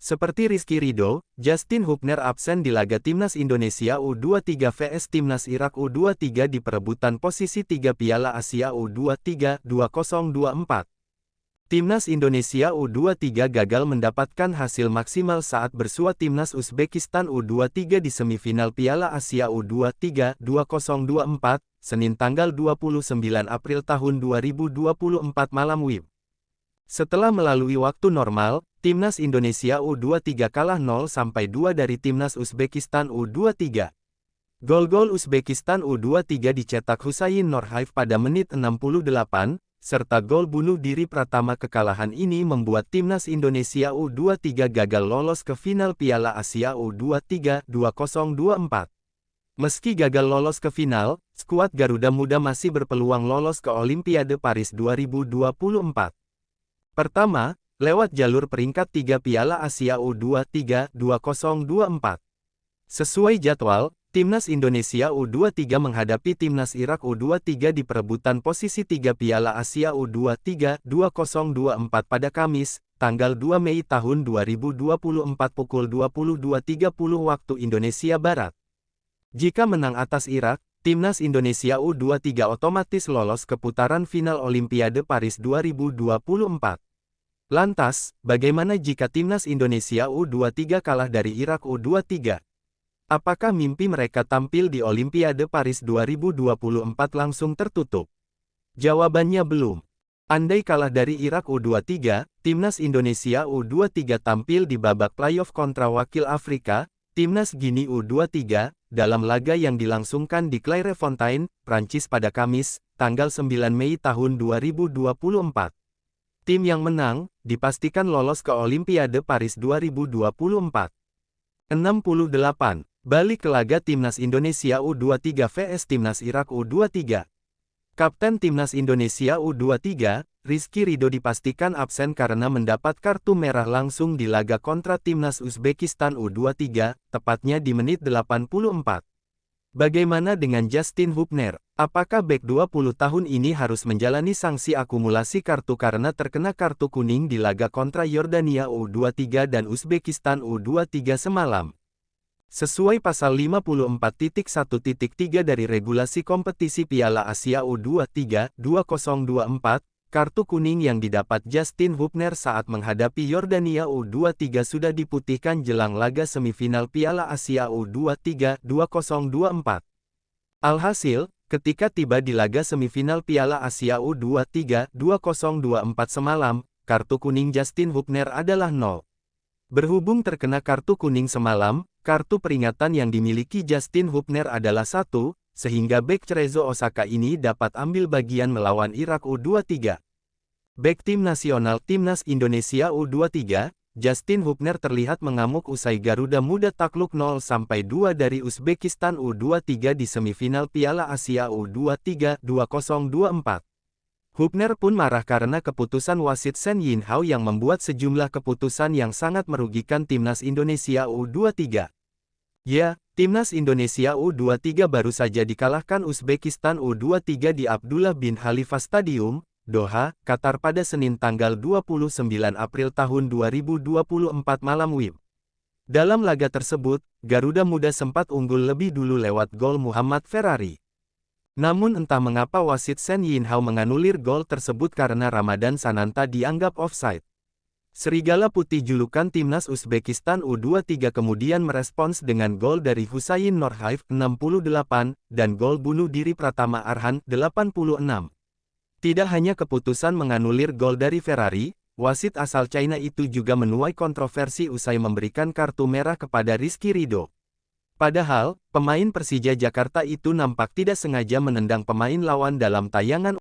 Seperti Rizky Ridho, Justin Hubner absen di laga Timnas Indonesia U23 vs Timnas Irak U23 di perebutan posisi 3 Piala Asia U23 2024. Timnas Indonesia U23 gagal mendapatkan hasil maksimal saat bersua Timnas Uzbekistan U23 di semifinal Piala Asia U23 2024, Senin tanggal 29 April tahun 2024 malam WIB. Setelah melalui waktu normal, Timnas Indonesia U23 kalah 0-2 dari Timnas Uzbekistan U23. Gol-gol Uzbekistan U23 dicetak Husain Nurhaif pada menit 68, serta gol bunuh diri Pratama. Kekalahan ini membuat Timnas Indonesia U23 gagal lolos ke final Piala Asia U23 2024. Meski gagal lolos ke final, skuad Garuda Muda masih berpeluang lolos ke Olimpiade Paris 2024. Pertama, lewat jalur peringkat 3 Piala Asia U23 2024. Sesuai jadwal, Timnas Indonesia U23 menghadapi Timnas Irak U23 di perebutan posisi 3 Piala Asia U23 2024 pada Kamis, tanggal 2 Mei tahun 2024 pukul 22.30 waktu Indonesia Barat. Jika menang atas Irak, Timnas Indonesia U23 otomatis lolos ke putaran final Olimpiade Paris 2024. Lantas, bagaimana jika Timnas Indonesia U23 kalah dari Irak U23? Apakah mimpi mereka tampil di Olimpiade Paris 2024 langsung tertutup? Jawabannya belum. Andai kalah dari Irak U23, Timnas Indonesia U23 tampil di babak playoff kontra wakil Afrika, Timnas Guinea U23, dalam laga yang dilangsungkan di Clairefontaine, Prancis pada Kamis, tanggal 9 Mei tahun 2024. Tim yang menang, dipastikan lolos ke Olimpiade Paris 2024. 68. Balik ke laga Timnas Indonesia U23 vs Timnas Irak U23. Kapten Timnas Indonesia U23, Rizky Ridho dipastikan absen karena mendapat kartu merah langsung di laga kontra Timnas Uzbekistan U23, tepatnya di menit 84. Bagaimana dengan Justin Hubner? Apakah bek 20 tahun ini harus menjalani sanksi akumulasi kartu karena terkena kartu kuning di laga kontra Yordania U23 dan Uzbekistan U23 semalam? Sesuai pasal 54.1.3 dari regulasi kompetisi Piala Asia U23 2024, kartu kuning yang didapat Justin Hubner saat menghadapi Yordania U23 sudah diputihkan jelang laga semifinal Piala Asia U23 2024. Alhasil, ketika tiba di laga semifinal Piala Asia U23 2024 semalam, kartu kuning Justin Hubner adalah 0. Berhubung terkena kartu kuning semalam, kartu peringatan yang dimiliki Justin Hubner adalah 1, sehingga bek Cerezo Osaka ini dapat ambil bagian melawan Irak U23. Bek tim nasional Timnas Indonesia U23, Justin Hubner terlihat mengamuk usai Garuda Muda takluk 0-2 dari Uzbekistan U23 di semifinal Piala Asia U23 2024. Hubner pun marah karena keputusan wasit Shen Yinhao yang membuat sejumlah keputusan yang sangat merugikan Timnas Indonesia U23. Ya, Timnas Indonesia U23 baru saja dikalahkan Uzbekistan U23 di Abdullah bin Khalifa Stadium, Doha, Qatar pada Senin tanggal 29 April tahun 2024 malam WIB. Dalam laga tersebut, Garuda Muda sempat unggul lebih dulu lewat gol Muhammad Ferrari. Namun entah mengapa wasit Shen Yinhao menganulir gol tersebut karena Ramadan Sananta dianggap offside. Serigala Putih julukan Timnas Uzbekistan U23 kemudian merespons dengan gol dari Husain Nurhaif 68 dan gol bunuh diri Pratama Arhan 86. Tidak hanya keputusan menganulir gol dari Ferrari, wasit asal China itu juga menuai kontroversi usai memberikan kartu merah kepada Rizky Ridho. Padahal, pemain Persija Jakarta itu nampak tidak sengaja menendang pemain lawan dalam tayangan